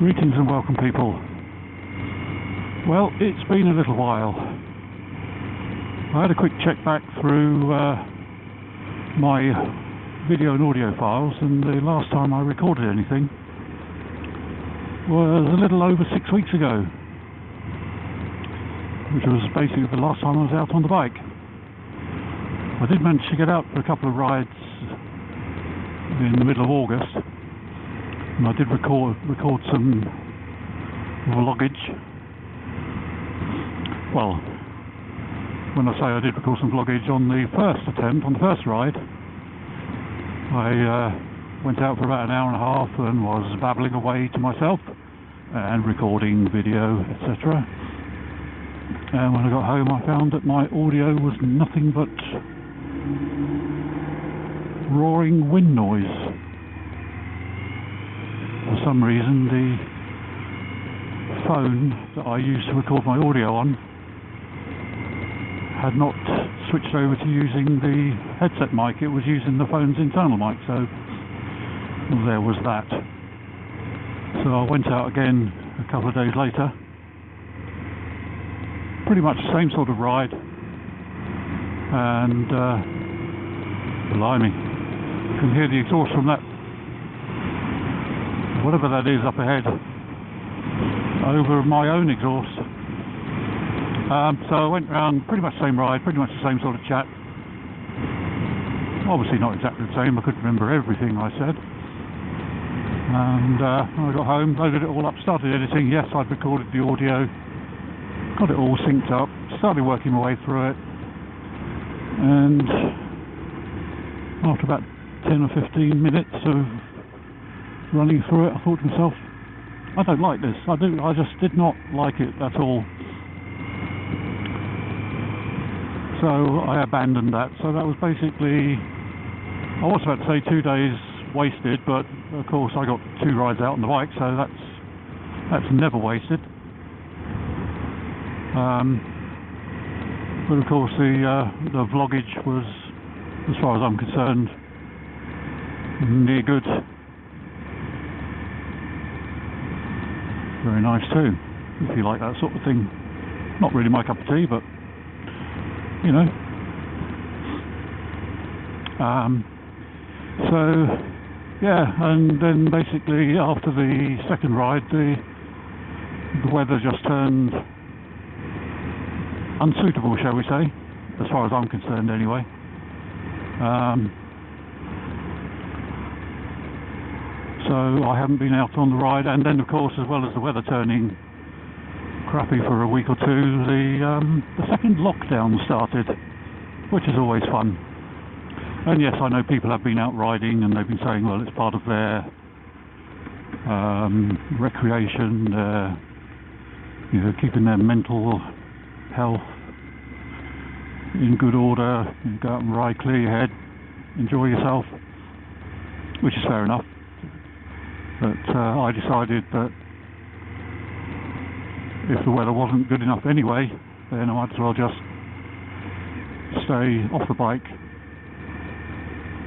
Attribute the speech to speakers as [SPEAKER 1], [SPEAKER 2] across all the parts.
[SPEAKER 1] Greetings and welcome, people. Well, it's been a little while. I had a quick check back through my video and audio files, and the last time I recorded anything was a little over 6 weeks ago, which was basically the last time I was out on the bike. I did manage to get out for a couple of rides in the middle of August, and I did record some vloggage. Well, when I say I did record some vloggage on the first attempt, on the first ride, I went out for about an hour and a half and was babbling away to myself and recording video, etc. And when I got home, I found that my audio was nothing but roaring wind noise. For some reason, the phone that I used to record my audio on had not switched over to using the headset mic. It was using the phone's internal mic, so there was that. So I went out again a couple of days later, pretty much the same sort of ride, and blimey, you can hear the exhaust from that, whatever that is up ahead, over my own exhaust. So I went round pretty much the same ride, pretty much the same sort of chat. Obviously not exactly the same, I couldn't remember everything I said. And when I got home, loaded it all up, started editing. Yes, I'd recorded the audio, got it all synced up, started working my way through it. And after about 10 or 15 minutes of running through it, I thought to myself, I don't like this. I just did not like it at all. So I abandoned that. So that was basically, I was about to say 2 days wasted, but of course I got 2 rides out on the bike, so that's never wasted. But of course the vloggage was, as far as I'm concerned, near good. Very nice too, if you like that sort of thing. Not really my cup of tea, but you know. So yeah, and then basically after the second ride, the weather just turned unsuitable, shall we say, as far as I'm concerned anyway. So I haven't been out on the ride, and then of course, as well as the weather turning crappy for a week or two, the second lockdown started, which is always fun. And yes, I know people have been out riding and they've been saying, well, it's part of their recreation, you know, keeping their mental health in good order. You go out and ride, clear your head, enjoy yourself, which is fair enough. But I decided that if the weather wasn't good enough anyway, then I might as well just stay off the bike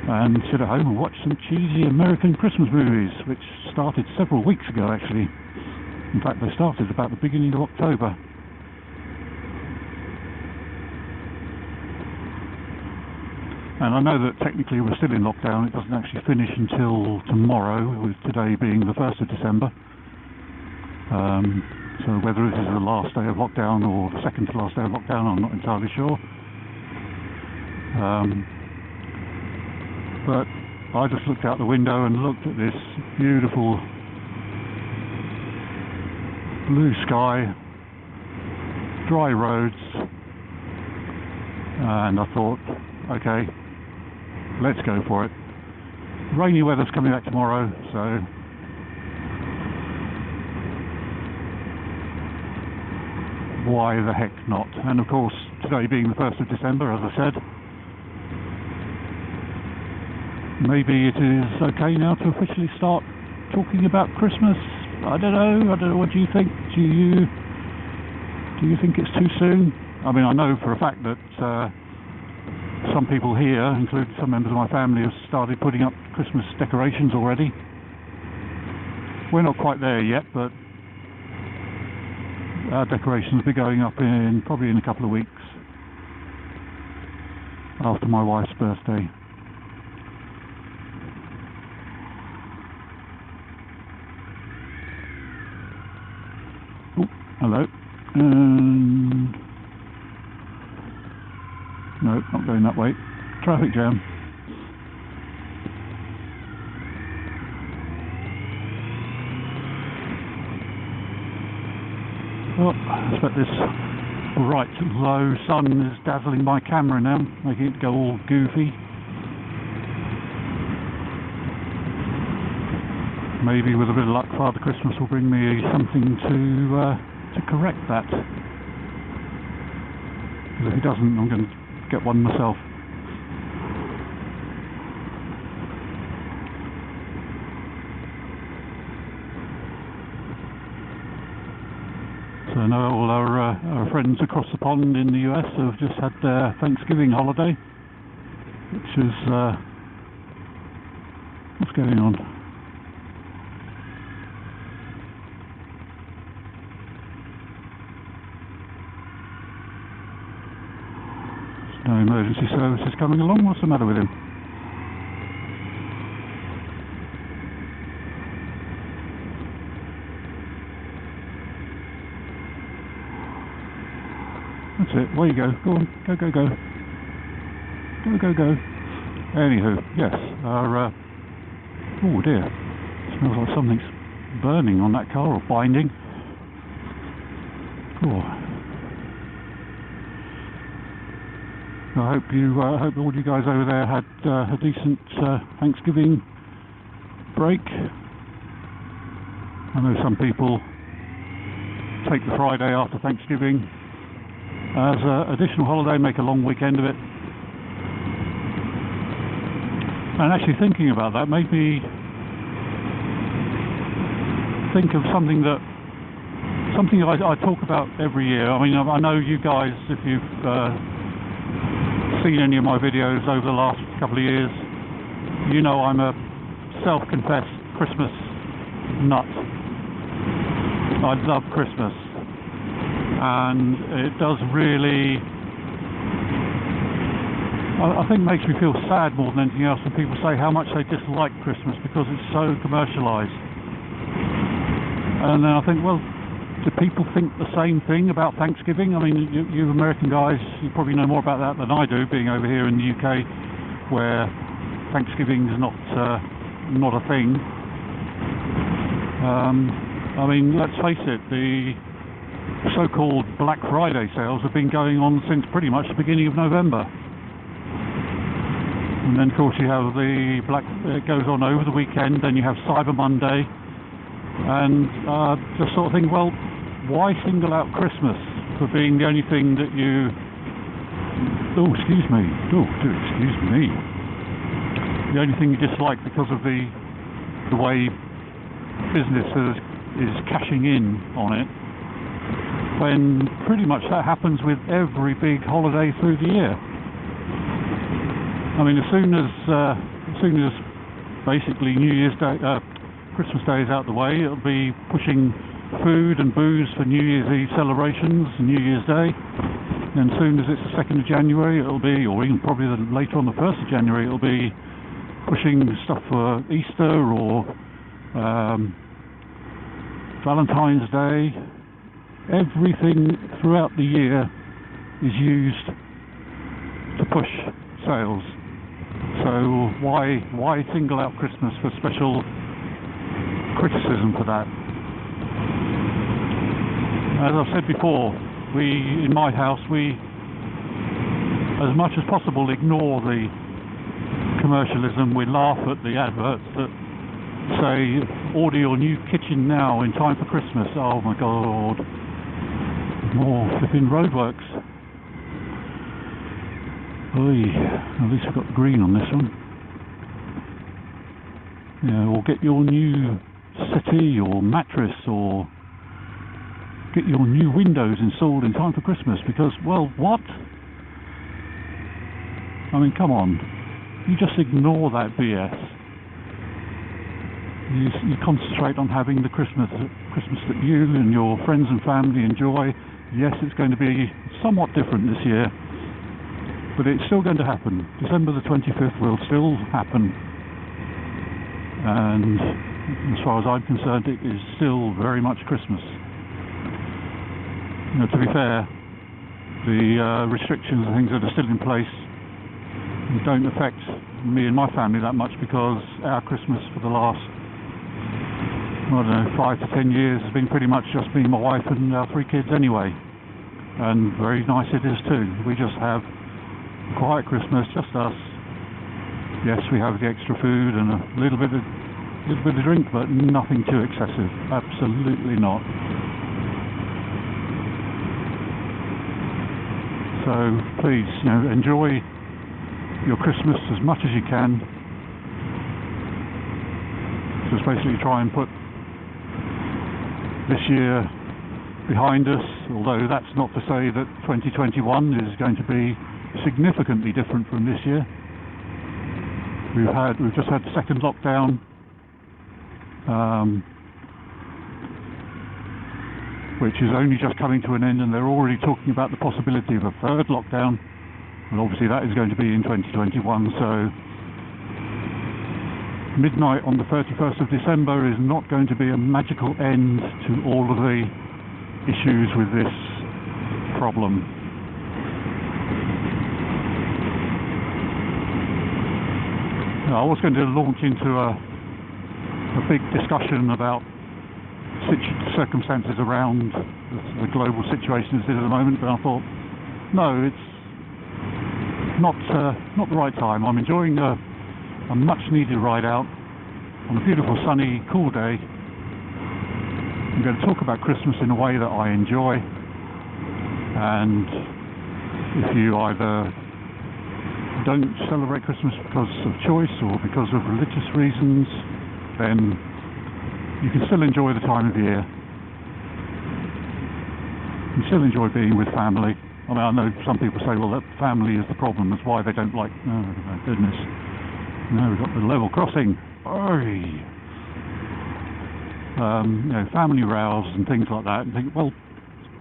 [SPEAKER 1] and sit at home and watch some cheesy American Christmas movies, which started several weeks ago actually. In fact, they started about the beginning of October. And I know that technically we're still in lockdown. It doesn't actually finish until tomorrow, with today being the 1st of December. So whether this is the last day of lockdown or the second to last day of lockdown, I'm not entirely sure. But I just looked out the window and looked at this beautiful blue sky, dry roads, and I thought, okay, let's go for it. Rainy weather's coming back tomorrow, so why the heck not? And of course, today being the 1st of December, as I said, maybe it is okay now to officially start talking about Christmas. I don't know, what do you think? Do you think it's too soon? I mean, I know for a fact that some people here, including some members of my family, have started putting up Christmas decorations already. We're not quite there yet, but our decorations will be going up probably in a couple of weeks after my wife's birthday. Oh, hello. No, not going that way. Traffic jam. Oh, I expect this bright low sun is dazzling my camera now, making it go all goofy. Maybe with a bit of luck, Father Christmas will bring me something to correct that. Because if he doesn't, I'm going to get one myself. So I know all our friends across the pond in the US have just had their Thanksgiving holiday, which is what's going on? There's no emergency services coming along. What's the matter with him? That's it, away you go. Go on, go, go, go. Go, go, go. Anywho, yes, our, oh dear, smells like something's burning on that car, or binding. Oh. I hope all you guys over there had a decent Thanksgiving break. I know some people take the Friday after Thanksgiving as an additional holiday, make a long weekend of it. And actually thinking about that made me think of something I talk about every year. I mean, I know you guys, if you've seen any of my videos over the last couple of years, you know I'm a self-confessed Christmas nut. I love Christmas. And it does really, I think, makes me feel sad more than anything else when people say how much they dislike Christmas because it's so commercialised. And then I think, well, do people think the same thing about Thanksgiving? I mean, you American guys, you probably know more about that than I do, being over here in the UK, where Thanksgiving is not a thing. I mean, let's face it, the so-called Black Friday sales have been going on since pretty much the beginning of November. And then of course you have it goes on over the weekend, then you have Cyber Monday, and just sort of think, well, why single out Christmas for being the only thing that you... Oh, excuse me. Oh, excuse me. The only thing you dislike because of the way business is cashing in on it, when pretty much that happens with every big holiday through the year. I mean, as soon as basically New Year's Day, Christmas Day is out the way, it'll be pushing food and booze for New Year's Eve celebrations, New Year's Day. And as soon as it's the 2nd of January, it'll be, or even probably later on the 1st of January, it'll be pushing stuff for Easter or Valentine's Day. Everything throughout the year is used to push sales. So why single out Christmas for special criticism for that? As I've said before, in my house, we, as much as possible, ignore the commercialism. We laugh at the adverts that say, order your new kitchen now in time for Christmas. Oh my God. More flipping roadworks. Oy, at least we've got the green on this one. Yeah, or get your new settee or mattress, or get your new windows installed in time for Christmas, because, well, what? I mean, come on. You just ignore that BS. you concentrate on having the Christmas that you and your friends and family enjoy. Yes, it's going to be somewhat different this year, but it's still going to happen. December the 25th will still happen, and as far as I'm concerned, it is still very much Christmas. To be fair, the restrictions and things that are still in place don't affect me and my family that much, because our Christmas for the last, I don't know, 5 to 10 years has been pretty much just me, my wife and our 3 kids anyway, and very nice it is too. We just have a quiet Christmas, just us. Yes, we have the extra food and a little bit of drink, but nothing too excessive, absolutely not. So please, enjoy your Christmas as much as you can. Just basically try and put this year behind us, although that's not to say that 2021 is going to be significantly different from this year. We've just had the second lockdown, which is only just coming to an end, and they're already talking about the possibility of a third lockdown, and obviously that is going to be in 2021. So midnight on the 31st of December is not going to be a magical end to all of the issues with this problem. Now, I was going to launch into a big discussion about circumstances around the global situation as it is at the moment, but I thought, no, it's not the right time. I'm enjoying a much needed ride out on a beautiful sunny cool day. I'm going to talk about Christmas in a way that I enjoy, and if you either don't celebrate Christmas because of choice or because of religious reasons, then you can still enjoy the time of year. You can still enjoy being with family. I mean, I know some people say, well, that family is the problem, that's why they don't like, oh my goodness. No, we've got the level crossing. Family rows and things like that, and think, well,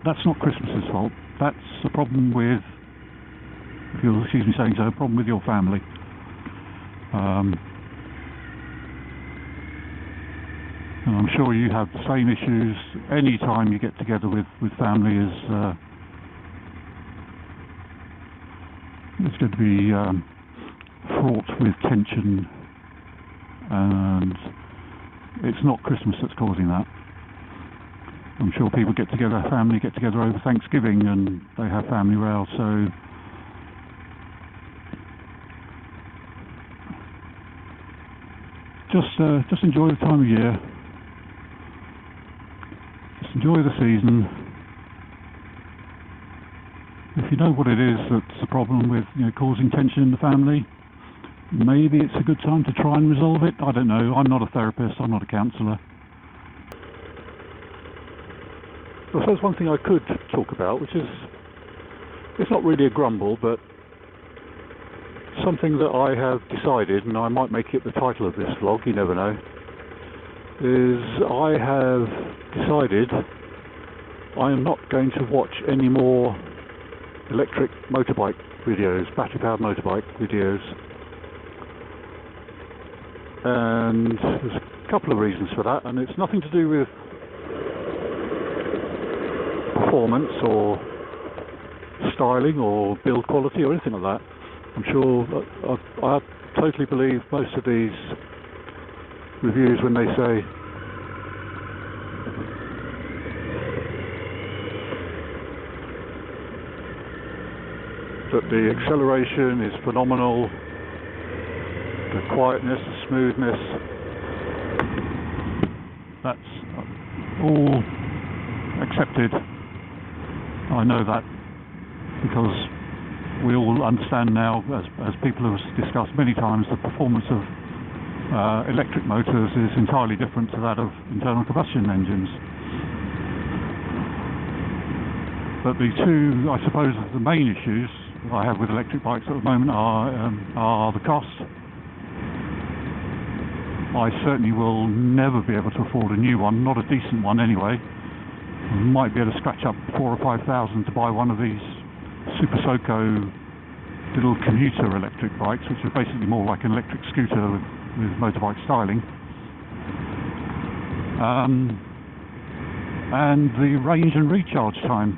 [SPEAKER 1] that's not Christmas's fault. That's a problem with, if you'll excuse me saying so, a problem with your family. And I'm sure you have the same issues any time you get together with family. It's going to be fraught with tension, and it's not Christmas that's causing that. I'm sure family get together over Thanksgiving and they have family rows, so just enjoy the time of year. Enjoy the season. If you know what it is that's the problem with causing tension in the family, maybe it's a good time to try and resolve it. I don't know. I'm not a therapist. I'm not a counsellor. I suppose one thing I could talk about, which is, it's not really a grumble, but something that I have decided, and I might make it the title of this vlog, you never know, is I have decided I am not going to watch any more electric motorbike videos, battery-powered motorbike videos. And there's a couple of reasons for that, and it's nothing to do with performance or styling or build quality or anything like that. I'm sure I totally believe most of these reviews when they say that the acceleration is phenomenal, the quietness, the smoothness, that's all accepted. I know that because we all understand now, as people have discussed many times, the performance of electric motors is entirely different to that of internal combustion engines. But the two, I suppose, the main issues that I have with electric bikes at the moment are the cost I certainly will never be able to afford a new one, not a decent one anyway. I might be able to scratch up 4,000 or 5,000 to buy one of these Super Soco little commuter electric bikes, which are basically more like an electric scooter with motorbike styling. And the range and recharge time.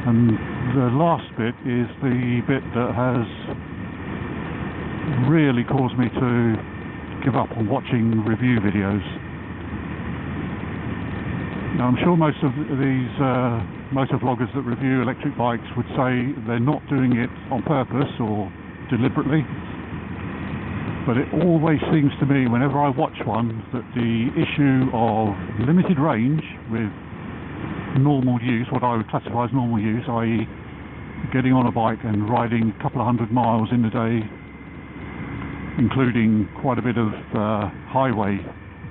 [SPEAKER 1] And the last bit is the bit that has really caused me to give up on watching review videos. Now, I'm sure most of these motovloggers that review electric bikes would say they're not doing it on purpose or deliberately, but it always seems to me whenever I watch one that the issue of limited range with normal use, what I would classify as normal use, i.e. getting on a bike and riding a couple of 100 miles in a day, including quite a bit of highway,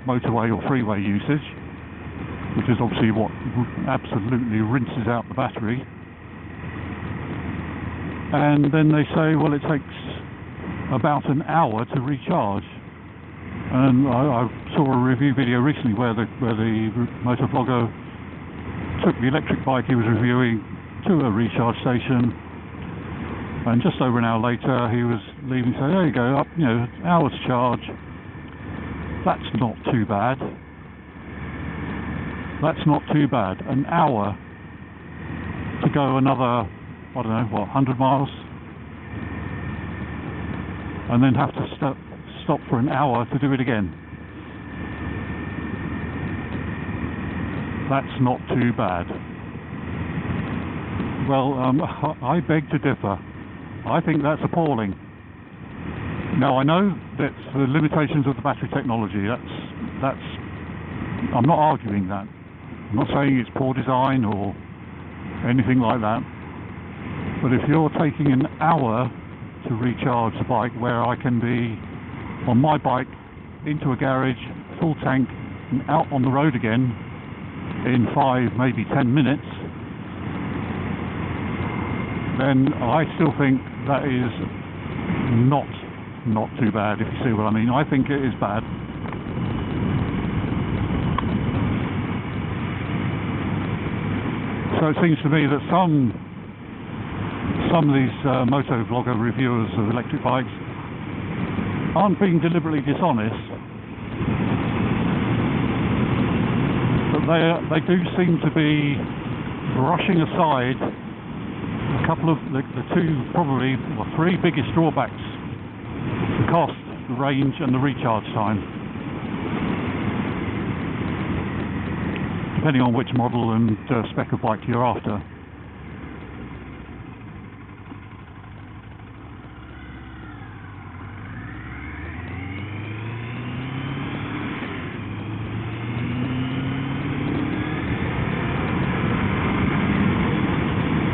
[SPEAKER 1] motorway or freeway usage, which is obviously what absolutely rinses out the battery. And then they say, well, it takes about an hour to recharge. And I saw a review video recently where the motovlogger took the electric bike he was reviewing to a recharge station, and just over an hour later he was leaving, saying, there you go, up, hour's charge. That's not too bad. That's not too bad. An hour to go another, 100 miles, and then have to stop for an hour to do it again. That's not too bad. Well, I beg to differ. I think that's appalling. Now, I know that's the limitations of the battery technology. That's. I'm not arguing that. I'm not saying it's poor design or anything like that. But if you're taking an hour to recharge the bike, where I can be on my bike into a garage, full tank, and out on the road again in 5, maybe 10 minutes, then I still think that is not too bad, if you see what I mean. I think it is bad. So it seems to me that some of these motovlogger reviewers of electric bikes aren't being deliberately dishonest, but they do seem to be brushing aside a couple of the two, probably, or three biggest drawbacks: the cost, the range, and the recharge time, depending on which model and spec of bike you're after.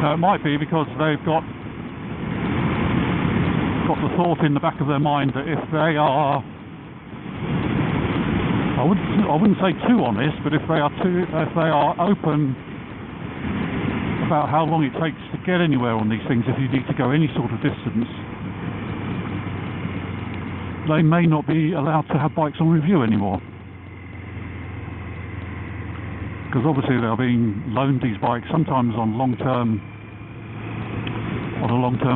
[SPEAKER 1] It might be because they've got the thought in the back of their mind that if they are, I wouldn't say too honest, but if they are open about how long it takes to get anywhere on these things, if you need to go any sort of distance, they may not be allowed to have bikes on review anymore. Because obviously they're being loaned these bikes sometimes on a long-term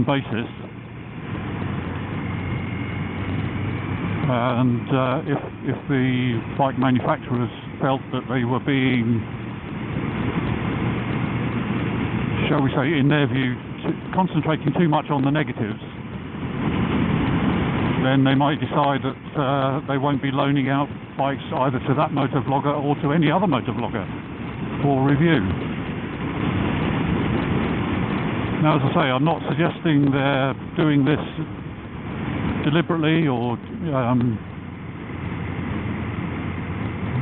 [SPEAKER 1] basis, and if the bike manufacturers felt that they were being, shall we say, in their view, concentrating too much on the negatives, then they might decide that they won't be loaning out bikes either to that motovlogger or to any other motovlogger for review. Now, as I say, I'm not suggesting they're doing this deliberately, or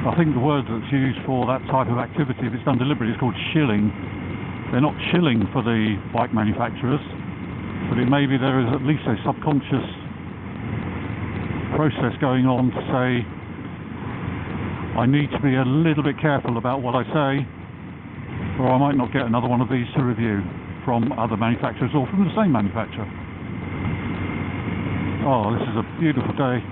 [SPEAKER 1] I think the word that's used for that type of activity, if it's done deliberately, is called shilling. They're not shilling for the bike manufacturers, but it may be there is at least a subconscious process going on to say, I need to be a little bit careful about what I say, or I might not get another one of these to review from other manufacturers or from the same manufacturer. Oh, this is a beautiful day.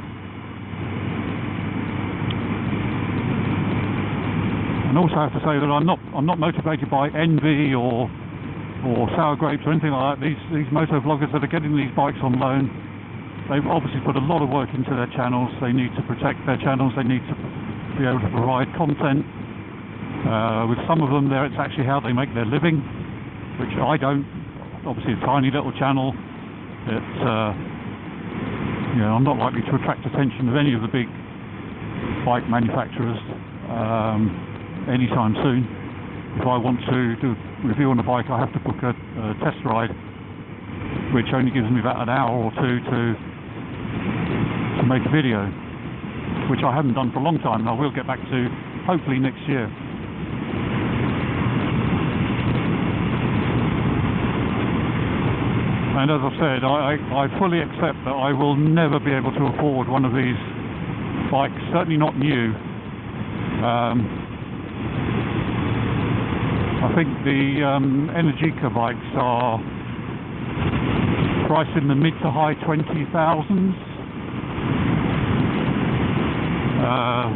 [SPEAKER 1] And also I have to say that I'm not motivated by envy or sour grapes or anything like that. These moto vloggers that are getting these bikes on loan, they've obviously put a lot of work into their channels. They need to protect their channels. They need to be able to provide content. With some of them there, it's actually how they make their living, which I don't. Obviously a tiny little channel. It's I'm not likely to attract attention of any of the big bike manufacturers anytime soon. If I want to do a review on a bike, I have to book a test ride, which only gives me about an hour or two to make a video, which I haven't done for a long time, and I will get back to hopefully next year. And as I've said, I fully accept that I will never be able to afford one of these bikes, certainly not new. I think the Energica bikes are priced in the mid to high 20,000s,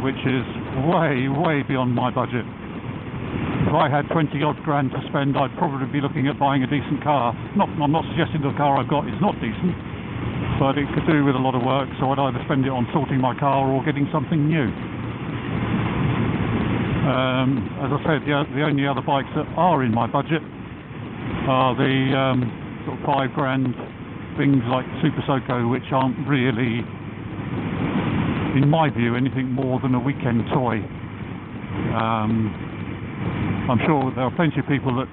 [SPEAKER 1] which is way beyond my budget. If I had 20 odd grand to spend, I'd probably be looking at buying a decent car. I'm not suggesting the car I've got is not decent, but it could do with a lot of work, so I'd either spend it on sorting my car or getting something new. As I said, the only other bikes that are in my budget are the sort of 5 grand things like Super Soco, which aren't really, in my view, anything more than a weekend toy. I'm sure there are plenty of people that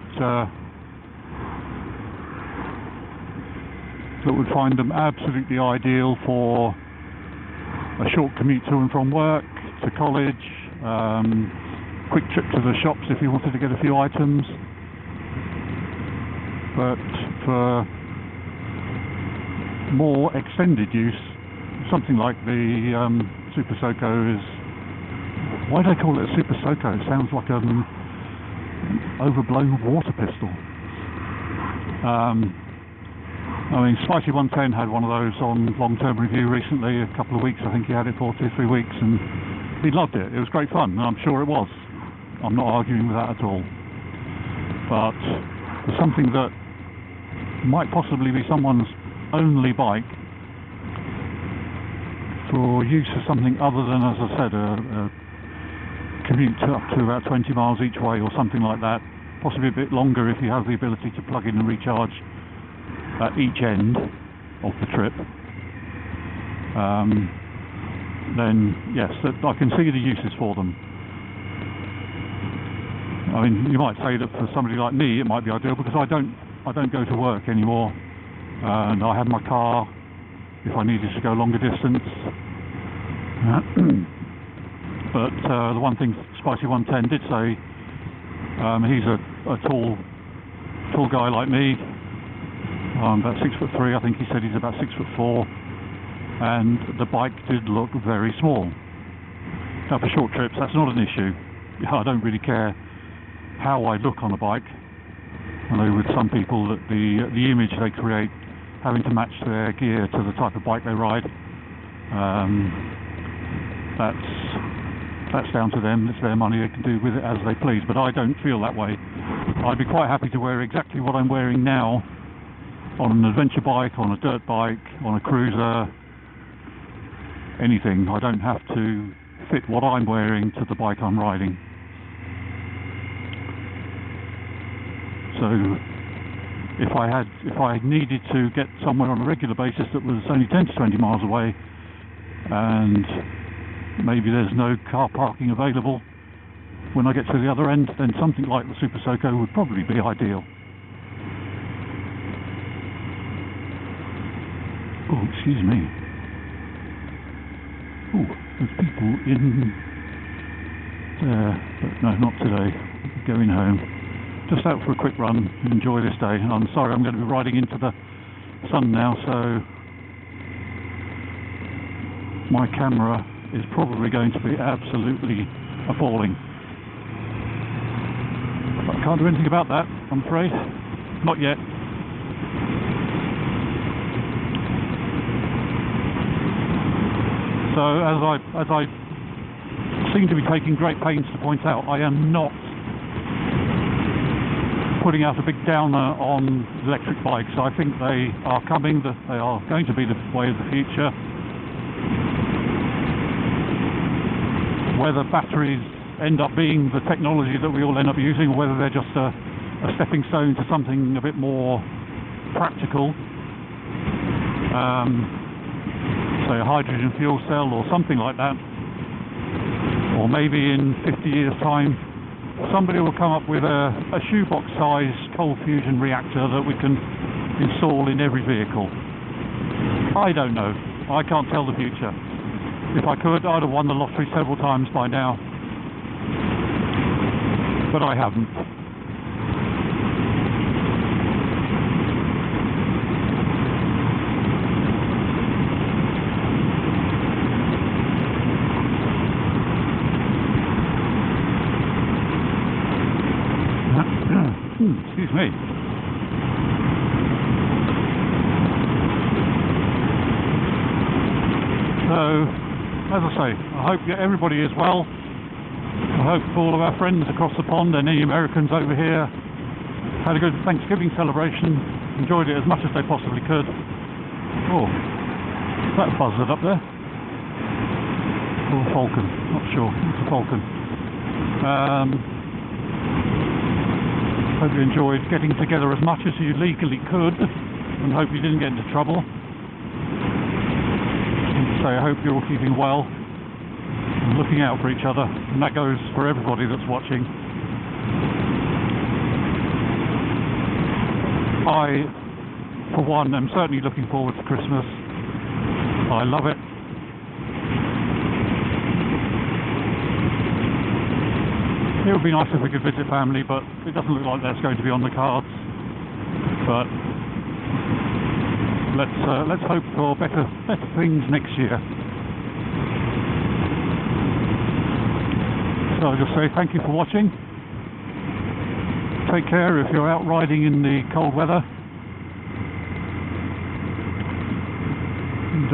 [SPEAKER 1] would find them absolutely ideal for a short commute to and from work, to college, quick trip to the shops if you wanted to get a few items. But for more extended use, something like the Super Soco is... Why do they call it a Super Soco? It sounds like an overblown water pistol. I mean, Spicy 110 had one of those on long-term review recently, a couple of weeks. I think he had it for 2-3 weeks, and he loved it. It was great fun, and I'm sure it was. I'm not arguing with that at all. But for something that might possibly be someone's only bike for use as something other than, as I said, a commute up to about 20 miles each way or something like that, possibly a bit longer if you have the ability to plug in and recharge at each end of the trip, then yes, I can see the uses for them. I mean, you might say that for somebody like me it might be ideal because I don't go to work anymore, and I have my car if I needed to go longer distance. But the one thing Spicy 110 did say, he's a tall guy like me. I'm about 6'3". I think he said he's about 6'4", and the bike did look very small. Now for short trips, that's not an issue. I don't really care how I look on a bike. I know with some people that the image they create, having to match their gear to the type of bike they ride, that's down to them. It's their money. They can do with it as they please. But I don't feel that way. I'd be quite happy to wear exactly what I'm wearing now on an adventure bike, on a dirt bike, on a cruiser, anything. I don't have to fit what I'm wearing to the bike I'm riding. So if I needed to get somewhere on a regular basis that was only 10 to 20 miles away, and maybe there's no car parking available when I get to the other end, then something like the Super Soco would probably be ideal. Oh, excuse me. Oh, there's people in there, but no, not today. Going home. Just out for a quick run, enjoy this day. And I'm sorry, I'm going to be riding into the sun now, so my camera is probably going to be absolutely appalling. But I can't do anything about that, I'm afraid. Not yet. So as I seem to be taking great pains to point out, I am not putting out a big downer on electric bikes. I think they are coming, they are going to be the way of the future. Whether batteries end up being the technology that we all end up using, or whether they're just a stepping stone to something a bit more practical, say a hydrogen fuel cell or something like that, or maybe in 50 years time somebody will come up with a shoebox sized cold fusion reactor that we can install in every vehicle. I don't know, I can't tell the future. If I could, I'd have won the lottery several times by now, but I haven't. Excuse me. So, as I say, I hope everybody is well. I hope all of our friends across the pond and any Americans over here had a good Thanksgiving celebration, enjoyed it as much as they possibly could. Oh, is that a buzzard up there? Or a falcon? Not sure. It's a falcon. Hope you enjoyed getting together as much as you legally could, and hope you didn't get into trouble. And so I hope you're all keeping well and looking out for each other, and that goes for everybody that's watching. I, for one, am certainly looking forward to Christmas. I love it. It would be nice if we could visit family, but it doesn't look like that's going to be on the cards. But let's hope for better things next year. So I'll just say thank you for watching. Take care if you're out riding in the cold weather.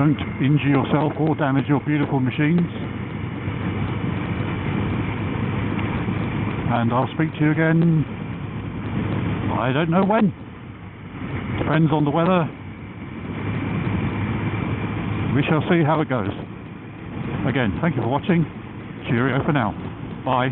[SPEAKER 1] Don't injure yourself or damage your beautiful machines. And I'll speak to you again, I don't know when. Depends on the weather. We shall see how it goes. Again, thank you for watching. Cheerio for now. Bye.